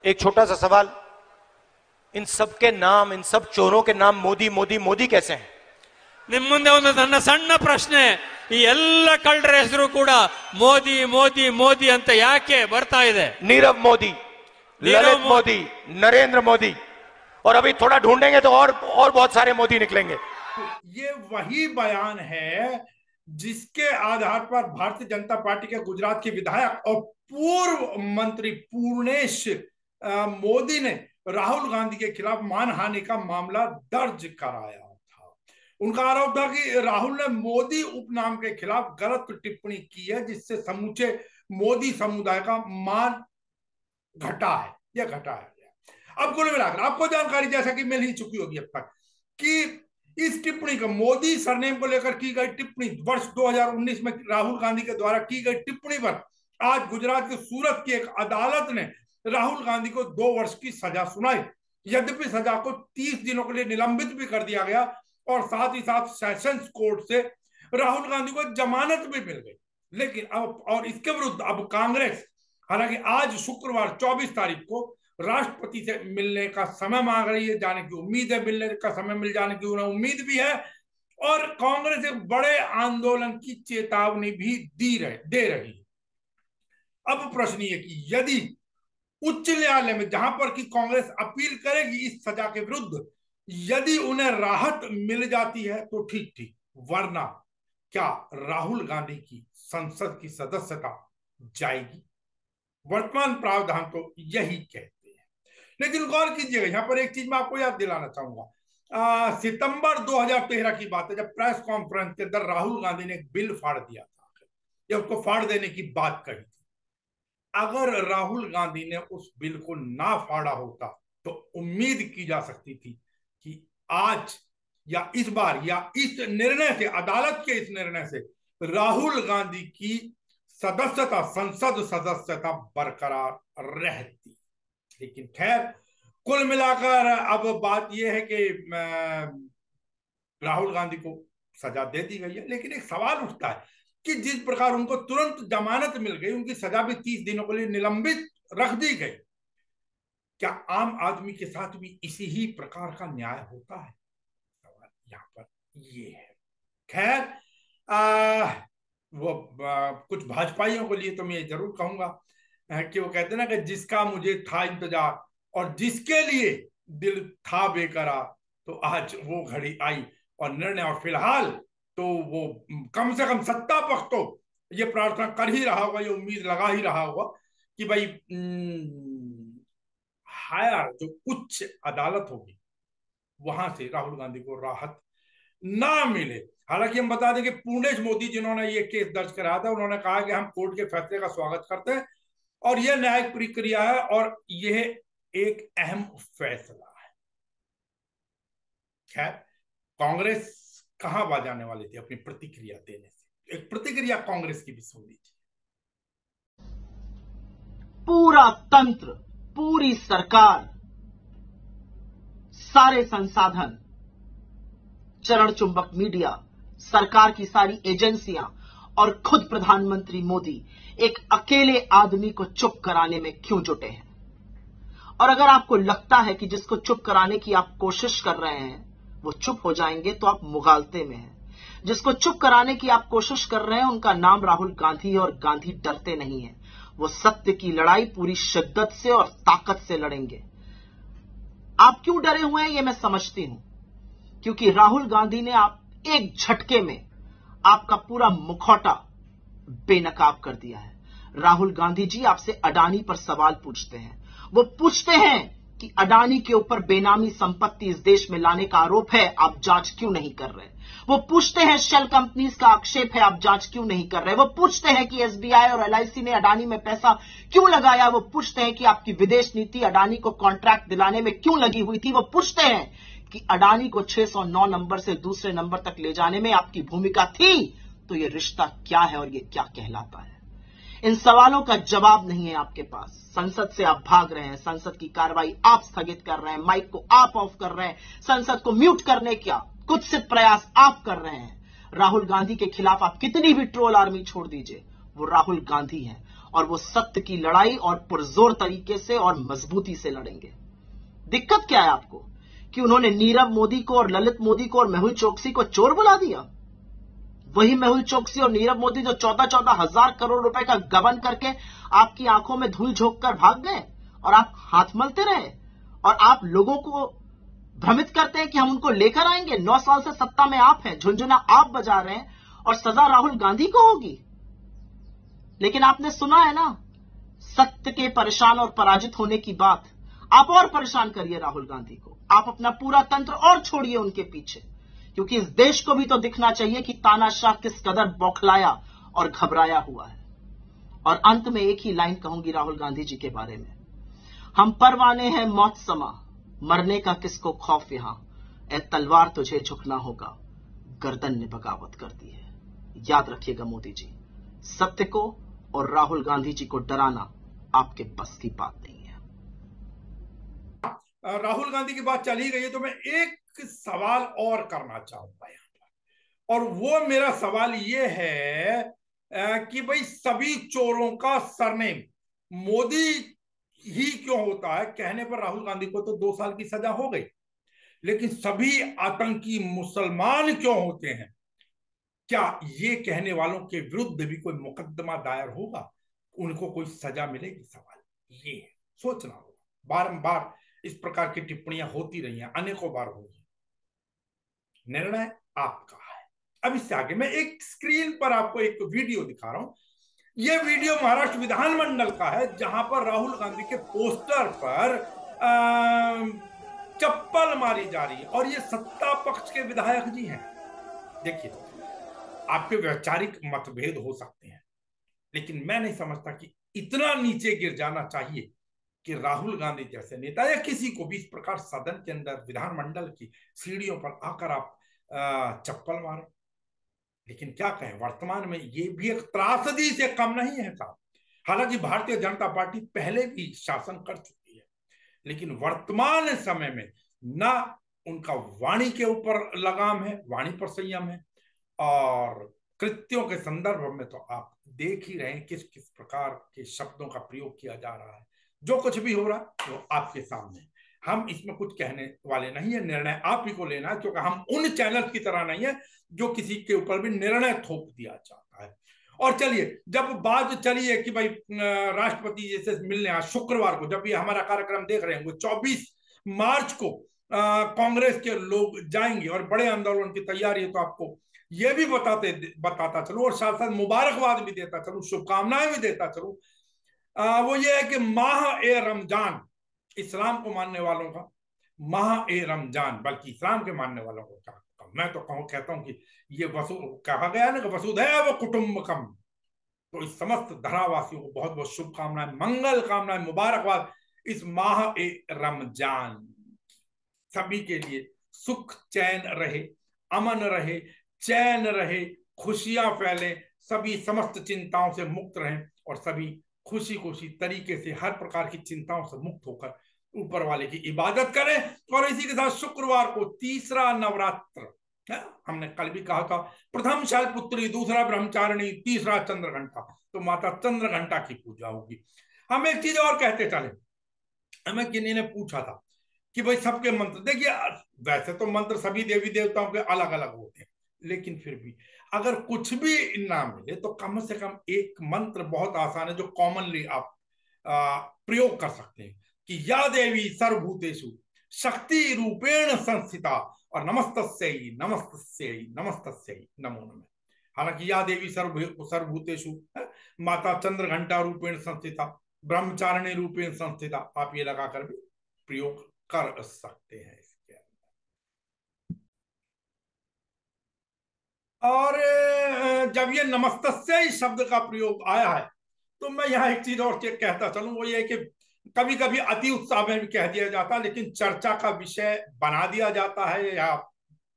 एक छोटा सा सवाल, इन सब के नाम, इन सब चोरों के नाम मोदी मोदी मोदी कैसे हैं? ನಿಮ್ಮ ಮುಂದೆ ಒಂದು ನನ್ನ ಸಣ್ಣ ಪ್ರಶ್ನೆ, ಈ ಎಲ್ಲ ಕಳ್ಳರ ಹೆಸರು ಕೂಡ ಮೋದಿ ಮೋದಿ ಮೋದಿ ಅಂತ ಯಾಕೆ ಬರ್ತಾ ಇದೆ? नीरव मोदी, ललित मोदी, नरेंद्र मोदी, और अभी थोड़ा ढूंढेंगे तो और बहुत सारे मोदी निकलेंगे। ये वही बयान है जिसके आधार पर भारतीय जनता पार्टी के गुजरात के विधायक और पूर्व मंत्री पूर्णेश मोदी ने राहुल गांधी के खिलाफ मानहानि का मामला दर्ज कराया था। उनका आरोप था कि राहुल ने मोदी उपनाम के खिलाफ गलत टिप्पणी की है, जिससे समूचे मोदी समुदाय का मान घटा है। यह घटा है। अब कुल मिलाकर आपको जानकारी जैसा कि मिल ही चुकी होगी अब तक कि इस टिप्पणी को, मोदी सरनेम को लेकर की गई टिप्पणी, वर्ष 2019 में राहुल गांधी के द्वारा की गई टिप्पणी पर आज गुजरात के सूरत की एक अदालत ने राहुल गांधी को 2 वर्ष की सजा सुनाई। यद्यपि सजा को 30 दिनों के लिए निलंबित भी कर दिया गया और साथ ही साथ सेशंस कोर्ट से राहुल गांधी को जमानत भी मिल गई। लेकिन अब और इसके विरुद्ध अब कांग्रेस, हालांकि आज शुक्रवार 24 तारीख को राष्ट्रपति से मिलने का समय मांग रही है, जाने की उम्मीद है, मिलने का समय मिल जाने की उन्हें उम्मीद भी है, और कांग्रेस एक बड़े आंदोलन की चेतावनी भी दे रही है। अब प्रश्न ये कि यदि उच्च न्यायालय में, जहां पर कि कांग्रेस अपील करेगी इस सजा के विरुद्ध, यदि उन्हें राहत मिल जाती है तो ठीक, वरना क्या राहुल गांधी की संसद की सदस्यता जाएगी? वर्तमान प्रावधान तो यही कहते हैं। लेकिन गौर कीजिएगा, यहां पर एक चीज मैं आपको याद दिलाना चाहूंगा। सितंबर 2013 की बात है, जब प्रेस कॉन्फ्रेंस के अंदर राहुल गांधी ने एक बिल फाड़ दिया था, या उसको फाड़ देने की बात कही थी। अगर राहुल गांधी ने उस बिल को ना फाड़ा होता तो उम्मीद की जा सकती थी कि आज या इस बार या इस निर्णय से, अदालत के इस निर्णय से राहुल गांधी की सदस्यता, संसद सदस्यता बरकरार रहती। लेकिन खैर, कुल मिलाकर अब बात यह है कि राहुल गांधी को सजा दे दी गई है। लेकिन एक सवाल उठता है कि जिस प्रकार उनको तुरंत जमानत मिल गई, उनकी सजा भी 30 दिनों के लिए निलंबित रख दी गई, क्या आम आदमी के साथ भी इसी ही प्रकार का न्याय होता है? सवाल यहां पर ये है। खैर, कुछ भाजपाइयों के लिए तो मैं ये जरूर कहूंगा कि वो कहते ना कि जिसका मुझे था इंतजार और जिसके लिए दिल था बेकरार, तो आज वो घड़ी आई और निर्णय, और फिलहाल तो वो कम से कम सत्ता पक्ष तो ये प्रार्थना कर ही रहा होगा, ये उम्मीद लगा ही रहा होगा कि भाई हायर जो उच्च अदालत होगी वहां से राहुल गांधी को राहत ना मिले। हालांकि हम बता दें कि पूर्णेश मोदी, जिन्होंने ये केस दर्ज कराया था, उन्होंने कहा कि हम कोर्ट के फैसले का स्वागत करते हैं और यह न्यायिक प्रक्रिया है और यह एक अहम फैसला है। खैर, कांग्रेस कहां बाजाने वाली थी अपनी प्रतिक्रिया देने से? एक प्रतिक्रिया कांग्रेस की भी सुन लीजिए। पूरा तंत्र, पूरी सरकार, सारे संसाधन, चरण चुंबक मीडिया, सरकार की सारी एजेंसियां और खुद प्रधानमंत्री मोदी एक अकेले आदमी को चुप कराने में क्यों जुटे हैं? और अगर आपको लगता है कि जिसको चुप कराने की आप कोशिश कर रहे हैं वो चुप हो जाएंगे तो आप मुगालते में हैं। जिसको चुप कराने की आप कोशिश कर रहे हैं उनका नाम राहुल गांधी है और गांधी डरते नहीं है। वो सत्य की लड़ाई पूरी शिद्दत से और ताकत से लड़ेंगे। आप क्यों डरे हुए हैं ये मैं समझती हूं, क्योंकि राहुल गांधी ने आप एक झटके में आपका पूरा मुखौटा बेनकाब कर दिया है। राहुल गांधी जी आपसे अडानी पर सवाल पूछते हैं। वो पूछते हैं कि अडानी के ऊपर बेनामी संपत्ति इस देश में लाने का आरोप है, आप जांच क्यों नहीं कर रहे? वो पूछते हैं शेल कंपनीज का आक्षेप है, आप जांच क्यों नहीं कर रहे? वो पूछते हैं कि एसबीआई और एलआईसी ने अडानी में पैसा क्यों लगाया? वो पूछते हैं कि आपकी विदेश नीति अडानी को कॉन्ट्रैक्ट दिलाने में क्यों लगी हुई थी? वो पूछते हैं कि अडानी को 609 नंबर से दूसरे नंबर तक ले जाने में आपकी भूमिका थी, तो ये रिश्ता क्या है और ये क्या कहलाता है? इन सवालों का जवाब नहीं है आपके पास। संसद से आप भाग रहे हैं, संसद की कार्रवाई आप स्थगित कर रहे हैं, माइक को आप ऑफ कर रहे हैं, संसद को म्यूट करने का कुत्सित प्रयास आप कर रहे हैं। राहुल गांधी के खिलाफ आप कितनी भी ट्रोल आर्मी छोड़ दीजिए, वो राहुल गांधी हैं और वो सत्य की लड़ाई और पुरजोर तरीके से और मजबूती से लड़ेंगे। दिक्कत क्या है आपको कि उन्होंने नीरव मोदी को और ललित मोदी को और मेहुल चोकसी को चोर बुला दिया? वही मेहुल चोकसी और नीरव मोदी जो 14-14 हजार करोड़ रुपए का गबन करके आपकी आंखों में धूल झोंक कर भाग गए और आप हाथ मलते रहे और आप लोगों को भ्रमित करते हैं कि हम उनको लेकर आएंगे। 9 साल से सत्ता में आप हैं, झुंझुना आप बजा रहे हैं और सजा राहुल गांधी को होगी। लेकिन आपने सुना है ना सत्य के परेशान और पराजित होने की बात। आप और परेशान करिए राहुल गांधी को, आप अपना पूरा तंत्र और छोड़िए उनके पीछे, क्योंकि इस देश को भी तो दिखना चाहिए कि तानाशाह किस कदर बौखलाया और घबराया हुआ है। और अंत में एक ही लाइन कहूंगी राहुल गांधी जी के बारे में, हम परवाने हैं मौत समा, मरने का किसको खौफ यहां, ए तलवार तुझे झुकना होगा, गर्दन ने बगावत कर दी है। याद रखिएगा मोदी जी, सत्य को और राहुल गांधी जी को डराना आपके बस की बात नहीं है। राहुल गांधी की बात चली गई है तो मैं एक सवाल और करना चाहूंगा यहाँ पर, और वो मेरा सवाल ये है कि भाई सभी चोरों का सरनेम मोदी ही क्यों होता है? कहने पर राहुल गांधी को तो 2 साल की सजा हो गई, लेकिन सभी आतंकी मुसलमान क्यों होते हैं? क्या ये कहने वालों के विरुद्ध भी कोई मुकदमा दायर होगा? उनको कोई सजा मिलेगी? सवाल ये है, सोचना होगा। बारंबार इस प्रकार की टिप्पणियां होती रही हैं, अनेकों बार हुई। निर्णय आपका है। अब इससे आगे मैं एक स्क्रीन पर आपको एक वीडियो दिखा रहा हूं। यह वीडियो महाराष्ट्र विधानमंडल का है, जहां पर राहुल गांधी के पोस्टर पर चप्पल मारी जा रही है और ये सत्ता पक्ष के विधायक जी हैं। देखिए, आपके वैचारिक मतभेद हो सकते हैं, लेकिन मैं नहीं समझता कि इतना नीचे गिर जाना चाहिए कि राहुल गांधी जैसे नेता या किसी को भी इस प्रकार सदन के अंदर विधानमंडल की सीढ़ियों पर आकर आप चप्पल मारें। लेकिन क्या कहें, वर्तमान में ये भी एक त्रासदी से कम नहीं है साहब। हालांकि भारतीय जनता पार्टी पहले भी शासन कर चुकी है, लेकिन वर्तमान समय में ना उनका वाणी के ऊपर लगाम है, वाणी पर संयम है, और कृत्यों के संदर्भ में तो आप देख ही रहे हैं किस किस प्रकार के शब्दों का प्रयोग किया जा रहा है। जो कुछ भी हो रहा है वो आपके सामने, हम इसमें कुछ कहने वाले नहीं है, निर्णय आप ही को लेना है, क्योंकि हम उन चैनल की तरह नहीं है जो किसी के ऊपर भी निर्णय थोप दिया जाता है। और चलिए, जब बात चली है कि भाई राष्ट्रपति जी से मिलने आज शुक्रवार को, जब ये हमारा कार्यक्रम देख रहे हैं, वो 24 मार्च को कांग्रेस के लोग जाएंगे और बड़े आंदोलन की तैयारी है, तो आपको ये भी बताता चलूं और साथ साथ मुबारकबाद भी देता चलूं, शुभकामनाएं भी देता चलूं। वो ये है कि माह ए रमजान, इस्लाम को मानने वालों का माह ए रमजान, बल्कि इस्लाम के मानने वालों को मैं तो कहता हूं कि ये कहा गया ना कि वसुधैव कुटुंबकम। तो इस समस्त धरावासियों को बहुत बहुत शुभकामनाएं, मंगल कामनाएं, मुबारकबाद इस माह ए रमजान। सभी के लिए सुख चैन रहे, अमन रहे, चैन रहे, खुशियां फैले, सभी समस्त चिंताओं से मुक्त रहें और सभी खुशी खुशी तरीके से हर प्रकार की चिंताओं से मुक्त होकर ऊपर वाले की इबादत करें। और इसी के साथ शुक्रवार को तीसरा नवरात्र है, हमने कल भी कहा था, प्रथम शैलपुत्री, दूसरा ब्रह्मचारिणी, तीसरा चंद्र घंटा, तो माता चंद्र घंटा की पूजा होगी। हम एक चीज और कहते चले, हमें किन्हीं ने पूछा था कि भाई सबके मंत्र, देखिए वैसे तो मंत्र सभी देवी देवताओं के अलग अलग होते हैं, लेकिन फिर भी अगर कुछ भी ना मिले तो कम से कम एक मंत्र बहुत आसान है जो कॉमनली आप प्रयोग कर सकते हैं कि या देवी सर्वभूतेषु शक्ति रूपेण संस्थिता और नमस्तस्यै नमस्तस्यै नमस्तस्यै नमो नमः। हालांकि या देवी सर्वभूतेषु माता चंद्र घंटा रूपेण संस्थिता, ब्रह्मचारिणी रूपेण संस्थिता, आप ये लगाकर भी प्रयोग कर सकते हैं इसके अंदर। और जब ये नमस्तस्यै शब्द का प्रयोग आया है तो मैं यहाँ एक चीज और कहता चलूं, वो ये कि कभी कभी अति उत्साह में भी कह दिया जाता है, लेकिन चर्चा का विषय बना दिया जाता है या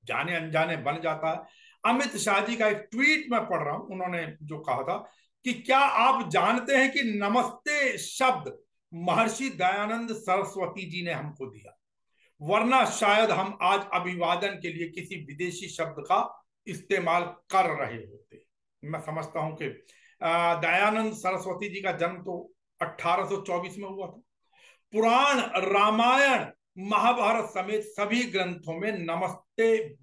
जाने अनजाने बन जाता है। अमित शाह जी का एक ट्वीट मैं पढ़ रहा हूं, उन्होंने जो कहा था कि क्या आप जानते हैं कि नमस्ते शब्द महर्षि दयानंद सरस्वती जी ने हमको दिया, वरना शायद हम आज अभिवादन के लिए किसी विदेशी शब्द का इस्तेमाल कर रहे होते। मैं समझता हूं कि दयानंद सरस्वती जी का जन्म तो 1824 में हुआ था। पुराण, रामायण, महाभारत समेत सभी ग्रंथों में नमस्ते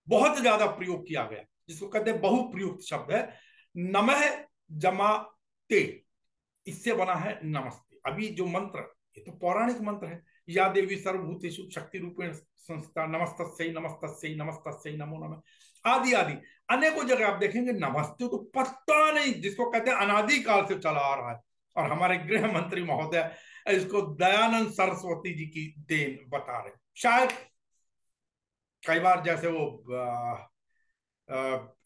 बहुत ज्यादा प्रयोग किया गया, जिसको कहते हैं बहुप्रयुक्त शब्द है। नमः जमा ते, इससे बना है नमस्ते। अभी जो मंत्र, ये तो पौराणिक मंत्र है। या देवी सर्वभूतेषु शक्ति रूपेण संस्था, नमस्तस्यै नमस्तस्यै नमस्तस्यै नमो नमः, आदि आदि अनेकों जगह आप देखेंगे नमस्ते तो पता नहीं, जिसको कहते हैं अनादि काल से चला आ रहा है। और हमारे गृह मंत्री महोदय इसको दयानंद सरस्वती जी की देन बता रहे। शायद कई बार जैसे वो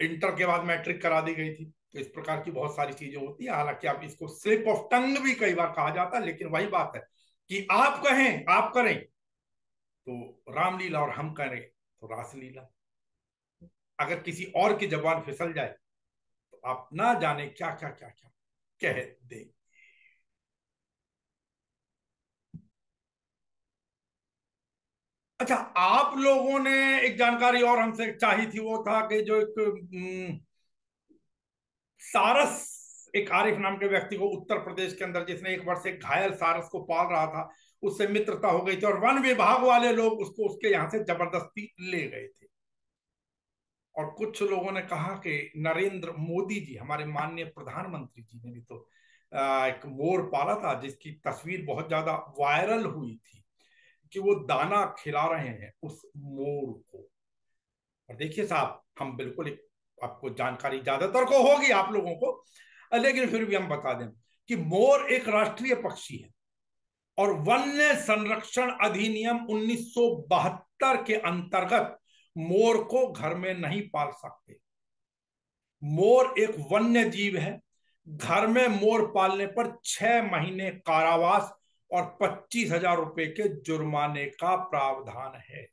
इंटर के बाद मैट्रिक करा दी गई थी, तो इस प्रकार की बहुत सारी चीजें होती है। हालांकि आप इसको स्लिप ऑफ टंग भी कई बार कहा जाता है, लेकिन वही बात है कि आप कहें, आप करें तो रामलीला और हम करें तो रासलीला। अगर किसी और की जबान फिसल जाए तो आप ना जाने क्या क्या क्या क्या कह दे। अच्छा, आप लोगों ने एक जानकारी और हमसे चाही थी, वो था कि जो एक सारस, एक आरिफ नाम के व्यक्ति को उत्तर प्रदेश के अंदर, जिसने एक वर्ष एक घायल सारस को पाल रहा था, उससे मित्रता हो गई थी और वन विभाग वाले लोग उसको उसके यहां से जबरदस्ती ले गए थे। और कुछ लोगों ने कहा कि नरेंद्र मोदी जी, हमारे माननीय प्रधानमंत्री जी ने भी तो एक मोर पाला था, जिसकी तस्वीर बहुत ज्यादा वायरल हुई थी कि वो दाना खिला रहे हैं उस मोर को। और देखिए साहब, हम बिल्कुल एक, आपको जानकारी ज्यादातर को होगी आप लोगों को, लेकिन फिर भी हम बता दें कि मोर एक राष्ट्रीय पक्षी है और वन्य संरक्षण अधिनियम 1972 के अंतर्गत मोर को घर में नहीं पाल सकते। मोर एक वन्य जीव है। घर में मोर पालने पर 6 महीने कारावास और 25,000 रुपए के जुर्माने का प्रावधान है।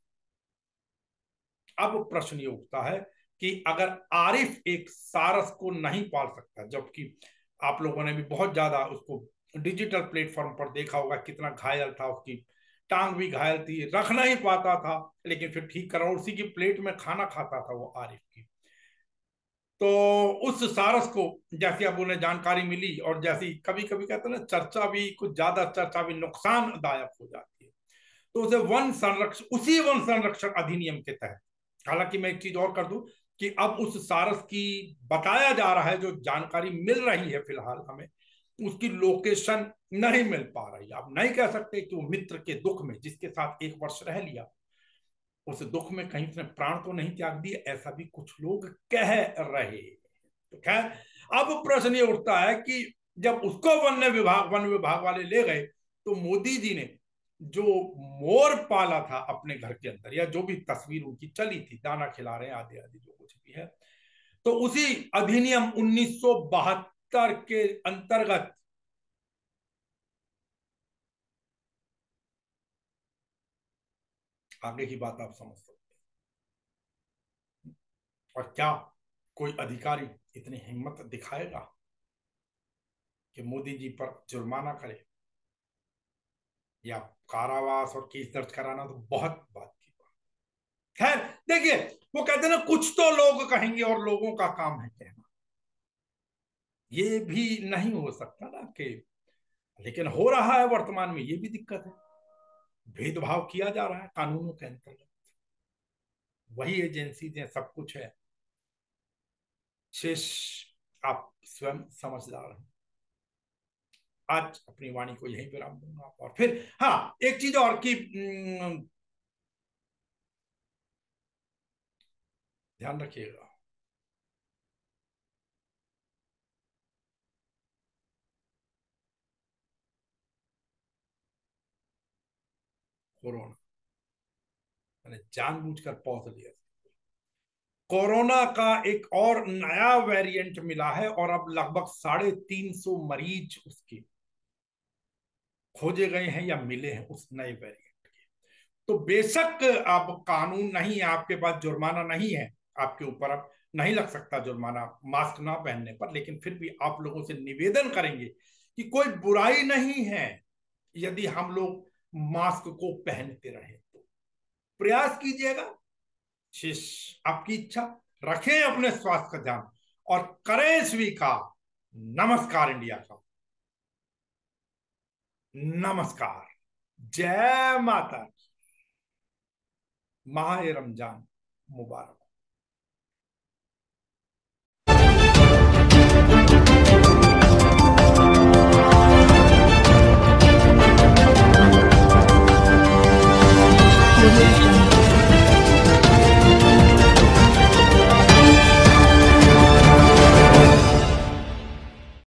अब प्रश्न ये उठता है कि अगर आरिफ एक सारस को नहीं पाल सकता, जबकि आप लोगों ने भी बहुत ज्यादा उसको डिजिटल प्लेटफॉर्म पर देखा होगा, कितना घायल था, उसकी टांग भी घायल थी, रख नहीं पाता था, लेकिन फिर ठीक करा, उसी की प्लेट में खाना खाता था वो आरिफ की। तो उस सारस को जैसी अब उन्हें जानकारी मिली, और जैसी कभी कभी कहते हैं ना, चर्चा भी, कुछ ज्यादा चर्चा भी नुकसानदायक हो जाती है, तो उसे वन संरक्षण, उसी वन संरक्षण अधिनियम के तहत, हालांकि मैं एक चीज और कर दूं कि अब उस सारस की, बताया जा रहा है, जो जानकारी मिल रही है फिलहाल हमें, उसकी लोकेशन नहीं मिल पा रही। आप नहीं कह सकते कि वो मित्र के दुख में, जिसके साथ एक वर्ष रह लिया, उस दुख में कहीं उसने प्राण तो नहीं त्याग दिए, ऐसा भी कुछ लोग कह रहे। तो खैर, अब प्रश्न ये उठता है कि जब उसको वन विभाग वाले ले गए, तो मोदी जी ने जो मोर पाला था अपने घर के अंदर, या जो भी तस्वीर उनकी चली थी, दाना खिला रहे हैं आदि आदि जो कुछ भी है, तो उसी अधिनियम 1972 के अंतर्गत आगे की बात आप समझ सकते हैं। और क्या कोई अधिकारी इतनी हिम्मत दिखाएगा कि मोदी जी पर जुर्माना करे या कारावास और केस दर्ज कराना, तो बहुत बात की बात। खैर देखिए, वो कहते हैं ना, कुछ तो लोग कहेंगे और लोगों का काम है कहना। ये भी नहीं हो सकता ना कि, लेकिन हो रहा है वर्तमान में, ये भी दिक्कत है। भेदभाव किया जा रहा है कानूनों के अंतर्गत, वही एजेंसी है, सब कुछ है, शेष आप स्वयं समझदार हैं। आज अपनी वाणी को यहीं विराम दूंगा, और फिर हाँ, एक चीज और की ध्यान रखिएगा। कोरोना, मैंने जानबूझकर पौध लिया। कोरोना का एक और नया वेरिएंट मिला है, और अब लगभग 350 मरीज उसके खोजे गए हैं या मिले हैं उस नए वेरिएंट के। तो बेशक अब कानून नहीं है आपके पास, जुर्माना नहीं है आपके ऊपर, अब नहीं लग सकता जुर्माना मास्क ना पहनने पर, लेकिन फिर भी आप लोगों से निवेदन करेंगे कि कोई बुराई नहीं है यदि हम लोग मास्क को पहनते रहे, तो प्रयास कीजिएगा, शेष आपकी इच्छा। रखें अपने स्वास्थ्य का ध्यान और करें स्वीकार नमस्कार इंडिया का, नमस्कार, जय माता, माह रमजान मुबारक।